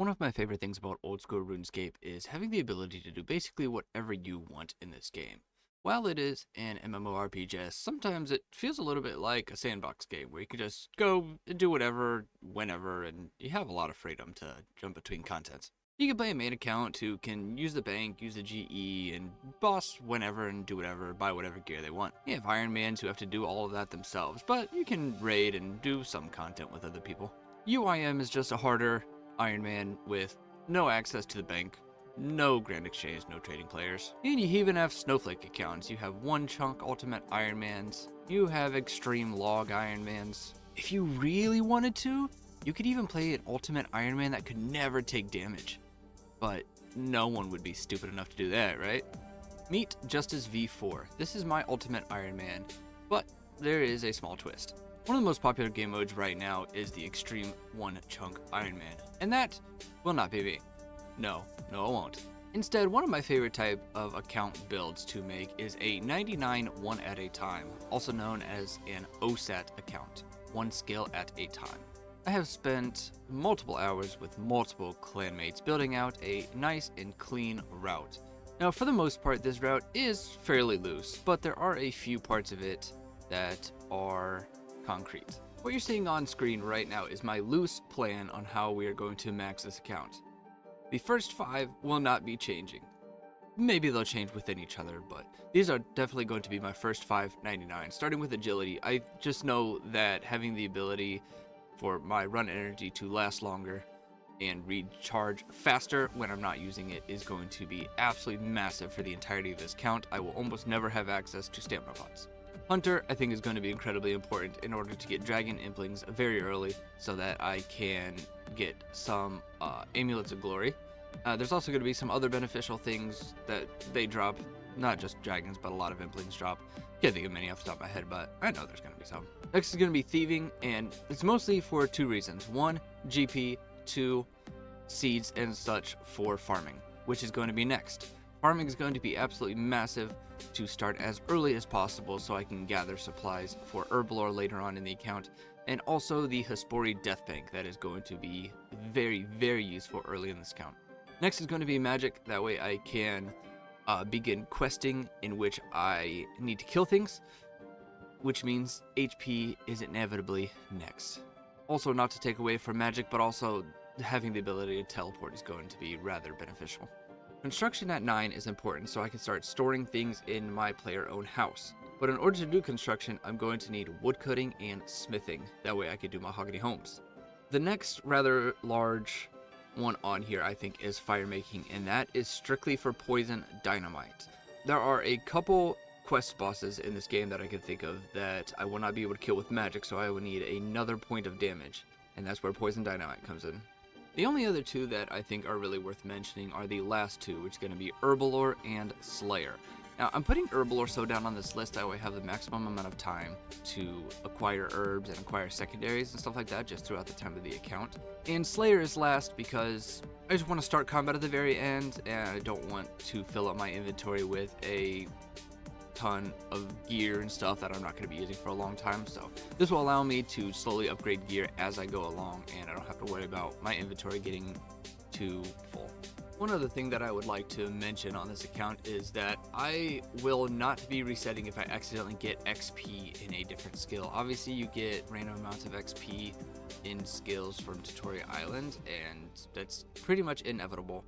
One of my favorite things about old school RuneScape is having the ability to do basically whatever you want in this game. While it is an MMORPG, sometimes it feels a little bit like a sandbox game where you can just go and do whatever, whenever, and you have a lot of freedom to jump between contents. You can play a main account who can use the bank, use the GE, and boss whenever and do whatever, buy whatever gear they want. You have Ironmans who have to do all of that themselves, but you can raid and do some content with other people. UIM is just a harder Ironman with no access to the bank, no grand exchange, no trading players. And you even have Snowflake accounts. You have OneChunk Ultimate Ironmans. You have Xtreme Log Ironmans. If you really wanted to, you could even play an Ultimate Ironman that could never take damage. But no one would be stupid enough to do that, right? Meet Justice V4. This is my Ultimate Ironman, but there is a small twist. One of the most popular game modes right now is the Xtreme OneChunk Ironman, and that will not be me. No, it won't. Instead, one of my favorite type of account builds to make is a 99 one at a time, also known as an OSAT account, one skill at a time. I have spent multiple hours with multiple clanmates building out a nice and clean route. Now, for the most part, this route is fairly loose, but there are a few parts of it that are concrete. What you're seeing on screen right now is my loose plan on how we are going to max this account. The first 5 will not be changing. Maybe they'll change within each other, but these are definitely going to be my first 599. Starting with agility, I just know that having the ability for my run energy to last longer and recharge faster when I'm not using it is going to be absolutely massive for the entirety of this count. I will almost never have access to stamina pots. Hunter, I think, is going to be incredibly important in order to get Dragon Implings very early so that I can get some Amulets of Glory. There's also going to be some other beneficial things that they drop, not just dragons, but a lot of Implings drop. Can't think of many off the top of my head, but I know there's going to be some. Next is going to be Thieving, and it's mostly for 2 reasons. 1, GP, 2, seeds and such for farming, which is going to be next. Farming is going to be absolutely massive to start as early as possible so I can gather supplies for Herblore later on in the account, and also the Hespori Death Bank that is going to be very, very useful early in this account. Next is going to be Magic. That way I can begin questing in which I need to kill things, which means HP is inevitably next. Also, not to take away from Magic, but also having the ability to teleport is going to be rather beneficial. Construction at 9 is important so I can start storing things in my player-owned house. But in order to do construction, I'm going to need woodcutting and smithing. That way I can do mahogany homes. The next rather large one on here, I think, is fire making, and that is strictly for poison dynamite. There are a couple quest bosses in this game that I can think of that I will not be able to kill with magic, so I will need another point of damage, and that's where poison dynamite comes in. The only other 2 that I think are really worth mentioning are the last 2, which is going to be Herblore and Slayer. Now, I'm putting Herblore so down on this list that way I have the maximum amount of time to acquire herbs and acquire secondaries and stuff like that just throughout the time of the account. And Slayer is last because I just want to start combat at the very end, and I don't want to fill up my inventory with a ton of gear and stuff that I'm not going to be using for a long time. So this will allow me to slowly upgrade gear as I go along, and I don't have to worry about my inventory getting too full. One other thing that I would like to mention on this account is that I will not be resetting if I accidentally get XP in a different skill. Obviously, you get random amounts of XP in skills from Tutorial Island, and that's pretty much inevitable.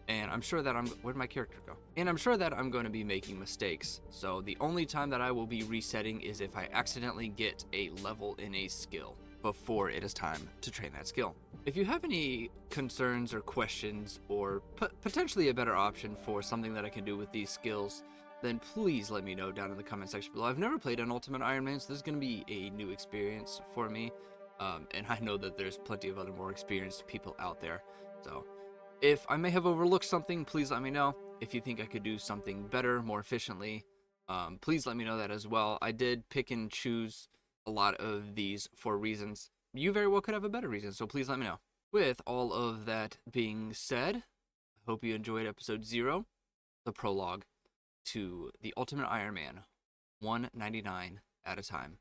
And I'm sure that where'd my character go? And I'm sure that I'm going to be making mistakes. So the only time that I will be resetting is if I accidentally get a level in a skill before it is time to train that skill. If you have any concerns or questions or potentially a better option for something that I can do with these skills, then please let me know down in the comment section below. I've never played an Ultimate Ironman, so this is going to be a new experience for me. And I know that there's plenty of other more experienced people out there. So if I may have overlooked something, please let me know. If you think I could do something better, more efficiently, please let me know that as well. I did pick and choose a lot of these for reasons. You very well could have a better reason, so please let me know. With all of that being said, I hope you enjoyed episode 0, the prologue to the Ultimate Ironman, 199 at a time.